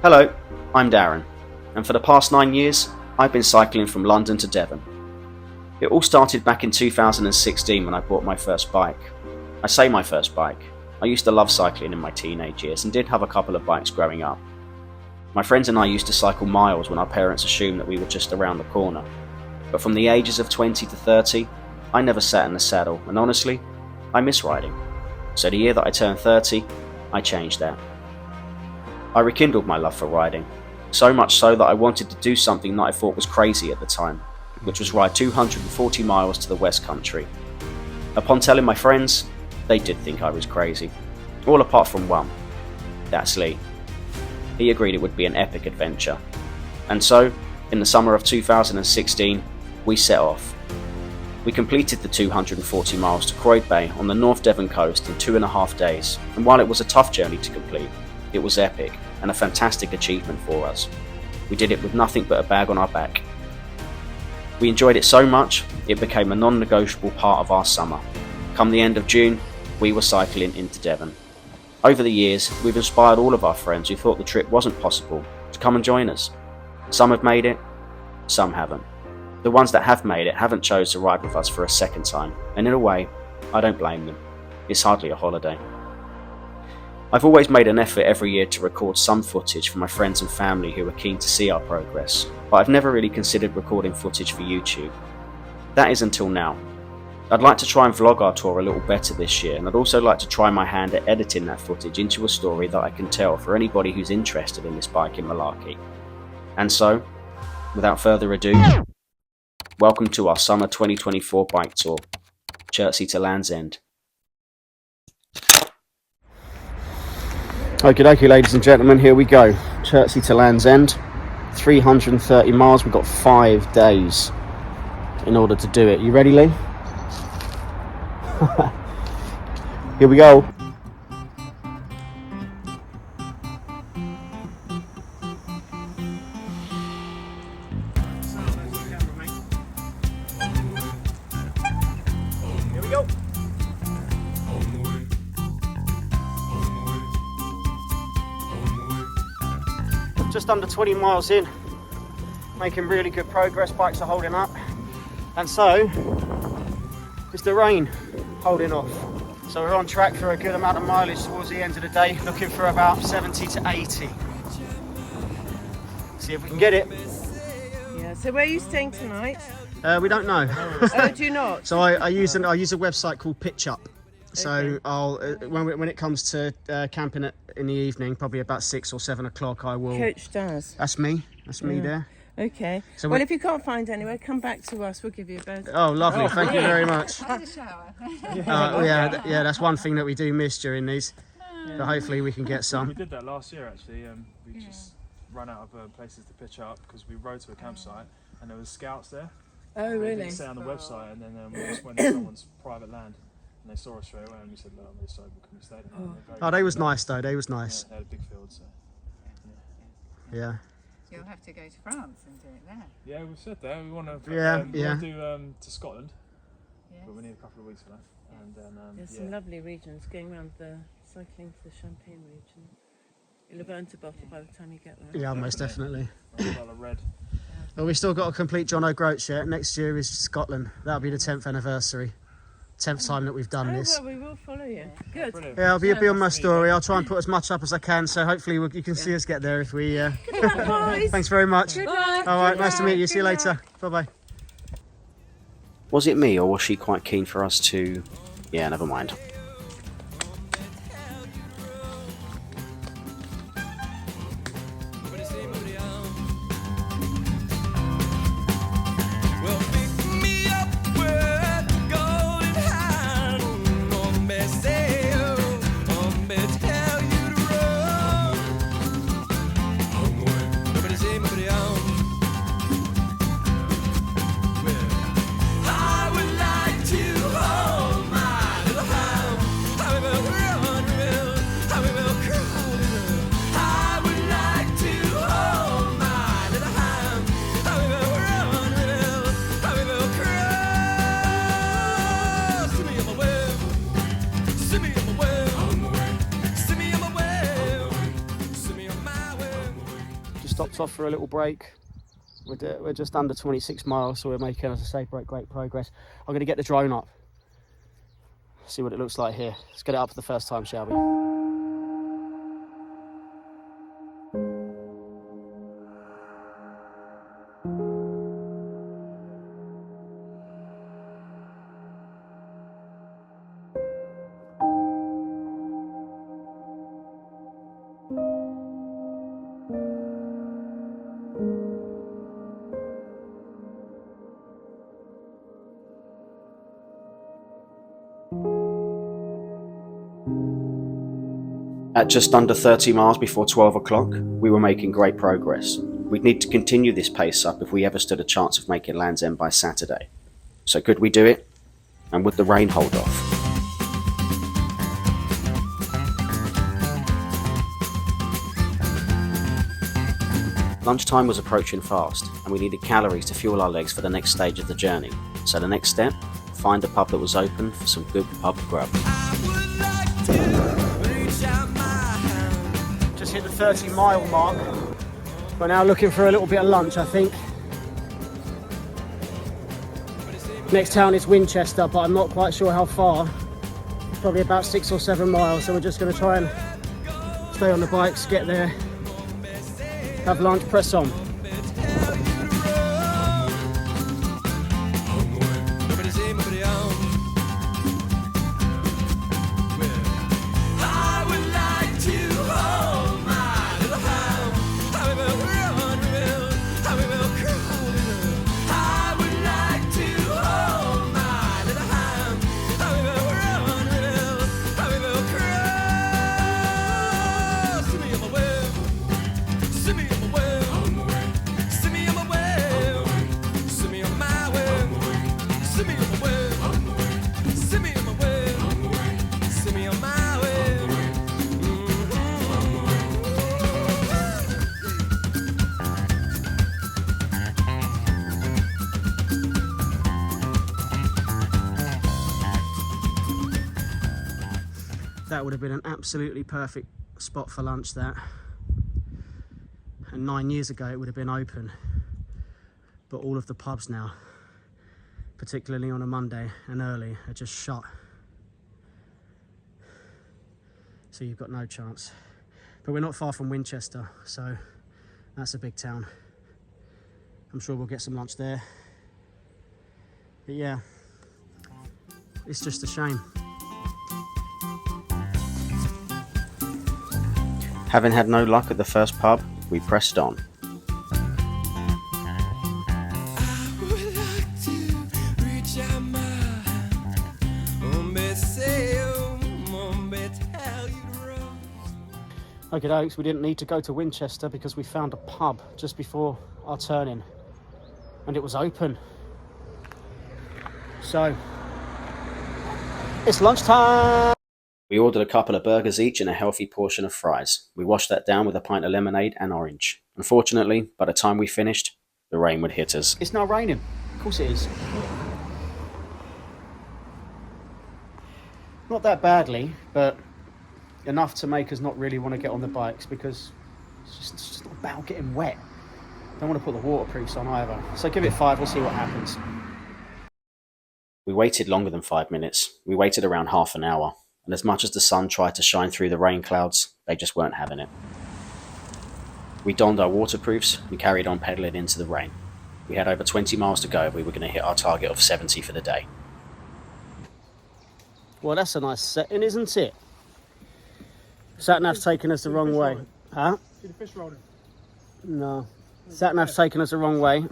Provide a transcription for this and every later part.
Hello, I'm Darren, and for the past 9 years, I've been cycling from London to Devon. It all started back in 2016 when I bought my first bike. I say my first bike. I used to love cycling in my teenage years and did have a couple of bikes growing up. My friends and I used to cycle miles when our parents assumed that we were just around the corner. But from the ages of 20 to 30, I never sat in the saddle, and honestly, I miss riding. So the year that I turned 30, I changed that. I rekindled my love for riding, so much so that I wanted to do something that I thought was crazy at the time, which was ride 240 miles to the West Country. Upon telling my friends, they did think I was crazy, all apart from one. That's Lee. He agreed it would be an epic adventure. And so, in the summer of 2016, we set off. We completed the 240 miles to Croyd Bay on the North Devon coast in 2.5 days, and while it was a tough journey to complete, it was epic and a fantastic achievement for us. We did it with nothing but a bag on our back. We enjoyed it so much, it became a non-negotiable part of our summer. Come the end of June, we were cycling into Devon. Over the years, we've inspired all of our friends who thought the trip wasn't possible to come and join us. Some have made it, some haven't. The ones that have made it haven't chose to ride with us for a second time, and in a way, I don't blame them. It's hardly a holiday. I've always made an effort every year to record some footage for my friends and family who are keen to see our progress, but I've never really considered recording footage for YouTube. That is until now. I'd like to try and vlog our tour a little better this year, and I'd also like to try my hand at editing that footage into a story that I can tell for anybody who's interested in this biking malarkey. And so, without further ado, welcome to our summer 2024 bike tour, Chertsey to Land's End. Okie dokie, ladies and gentlemen, here we go. Chertsey to Land's End, 330 miles. We've got 5 days in order to do it. You ready, Lee? Here we go. Here we go. Just under 20 miles in, making really good progress. Bikes are holding up, and so it's the rain holding off. So we're on track for a good amount of mileage towards the end of the day, looking for about 70 to 80. See if we can get it. Yeah, so where are you staying tonight? We don't know. Oh, do you not? So I use a website called PitchUp. So Okay. I'll when it comes to camping in the evening, probably about 6 or 7 o'clock, I will. Coach does. That's me. That's me there. Okay. So Well, if you can't find anywhere, come back to us. We'll give you a bed. Oh, lovely. Thank you very much. I had a shower. Yeah, that's one thing that we do miss during these. But hopefully we can get some. We did that last year actually. We just ran out of places to pitch up because we rode to a campsite and there was scouts there. Oh, They really? didn't say on the website, and then we just went to someone's private land and they saw us straight away and we said, "Look, I'm really sorry, but can we stay there?" And they're very Oh, they was good. nice though. They was Yeah, nice. they had a big field, so Yeah. You'll have to go to France and do it there. yeah, we've said that we want to. Yeah, we yeah. want to do to Scotland, Yes. but we need a couple of weeks for that. And then There's yeah. some lovely regions going around the cycling to the Champagne region. You'll have earned a bottle by the time you get there. Yeah, most definitely. Well, red. Well, we've still got to complete John O'Groats yet. Next year is Scotland. That'll be the 10th anniversary. 10th time that we've done Oh, this. well, we will follow you. Good. Brilliant. Yeah, I'll be on my story. I'll try and put as much up as I can, so hopefully you can see us get there if we... Good luck, boys. Thanks very much. Good luck. All right, Good nice to luck. meet you. See you Good later. Bye-bye. Was it me, or was she quite keen for us to... Yeah, never mind. I would like to hold my little hand. stopped off for a little break. We're just under 26 miles, so we're making, as I say, great progress. I'm going to get the drone up, see what it looks like here. Let's get it up for the first time, shall we? At just under 30 miles before 12 o'clock, we were making great progress. We'd need to continue this pace up if we ever stood a chance of making Land's End by Saturday. So could we do it? And would the rain hold off? Lunchtime was approaching fast, and we needed calories to fuel our legs for the next stage of the journey. So the next step, find a pub that was open for some good pub grub. Just hit the 30-mile mark. We're now looking for a little bit of lunch, I think. Next town is Winchester, but I'm not quite sure how far. Probably about 6 or 7 miles, so we're just going to try and stay on the bikes, get there, have lunch, press on. That would have been an absolutely perfect spot for lunch, that. And 9 years ago it would have been open. But all of the pubs now, particularly on a Monday and early, are just shut. So you've got no chance. But we're not far from Winchester, so that's a big town. I'm sure we'll get some lunch there. But yeah, it's just a shame. Having had no luck at the first pub, we pressed on. Okay, folks, we didn't need to go to Winchester because we found a pub just before our turn-in, and it was open. So, it's lunchtime! We ordered a couple of burgers each and a healthy portion of fries. We washed that down with a pint of lemonade and orange. Unfortunately, by the time we finished, the rain would hit us. It's now raining. Of course it is. Not that badly, but enough to make us not really want to get on the bikes because it's just not about getting wet. Don't want to put the waterproofs on either. So give it 5, we'll see what happens. We waited longer than 5 minutes. We waited around half an hour. And as much as the sun tried to shine through the rain clouds, they just weren't having it. We donned our waterproofs and carried on pedalling into the rain. We had over 20 miles to go if we were going to hit our target of 70 for the day. Well, that's a nice setting, isn't it? Sat-nav's taken us the wrong way. Huh? See the fish rolling? No. Sat-nav's taken us the wrong way,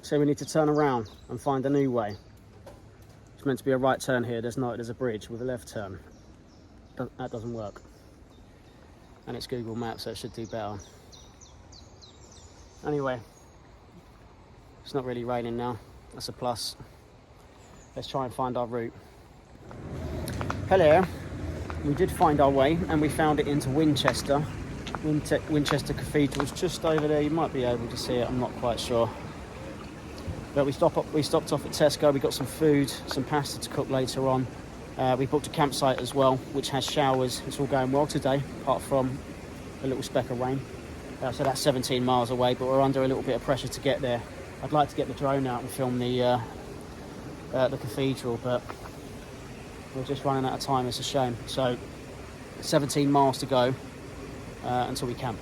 so we need to turn around and find a new way. It's meant to be a right turn here, there's not, there's a bridge with a left turn. That doesn't work. And it's Google Maps, so it should do better. Anyway, it's not really raining now, that's a plus. Let's try and find our route. Hello, we did find our way and we found it into Winchester. Winchester Cathedral's just over there, you might be able to see it, I'm not quite sure. But we stopped off at Tesco, we got some food, some pasta to cook later on. We booked a campsite as well, which has showers. It's all going well today, apart from a little speck of rain. So that's 17 miles away, but we're under a little bit of pressure to get there. I'd like to get the drone out and film the cathedral, but we're just running out of time. It's a shame. So 17 miles to go until we camp.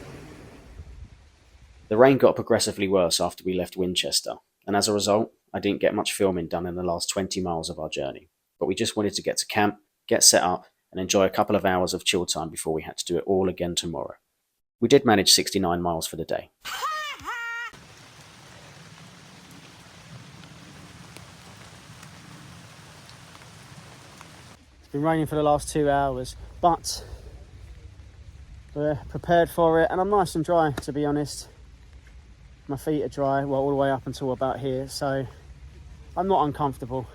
The rain got progressively worse after we left Winchester, and as a result, I didn't get much filming done in the last 20 miles of our journey. But we just wanted to get to camp, get set up, and enjoy a couple of hours of chill time before we had to do it all again tomorrow. We did manage 69 miles for the day. It's been raining for the last 2 hours, but we're prepared for it, and I'm nice and dry, to be honest. My feet are dry, well, all the way up until about here, so I'm not uncomfortable,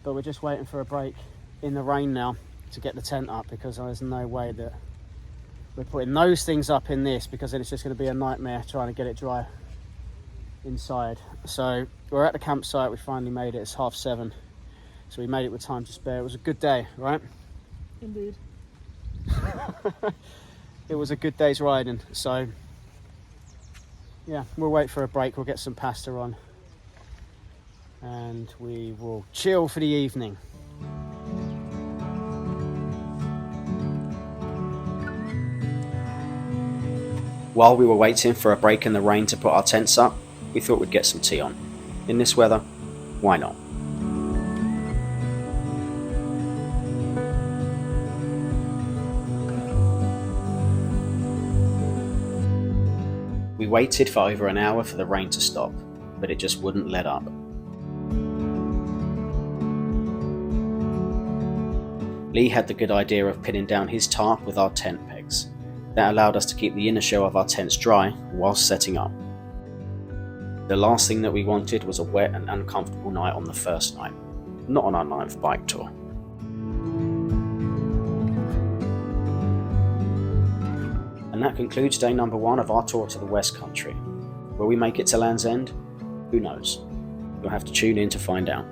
but we're just waiting for a break in the rain now to get the tent up, because there's no way that we're putting those things up in this, because then it's just going to be a nightmare trying to get it dry inside. So we're at the campsite. We finally made it. It's 7:30, so we made it with time to spare. It was a good day, right? Indeed. It was a good day's riding, so yeah, we'll wait for a break. We'll get some pasta on and we will chill for the evening. While we were waiting for a break in the rain to put our tents up, we thought we'd get some tea on. In this weather, why not? We waited for over an hour for the rain to stop, but it just wouldn't let up. Lee had the good idea of pinning down his tarp with our tent pegs. That allowed us to keep the inner shell of our tents dry whilst setting up. The last thing that we wanted was a wet and uncomfortable night on the first night, not on our 9th bike tour. And that concludes day number 1 of our tour to the West Country. Will we make it to Land's End? Who knows? You'll have to tune in to find out.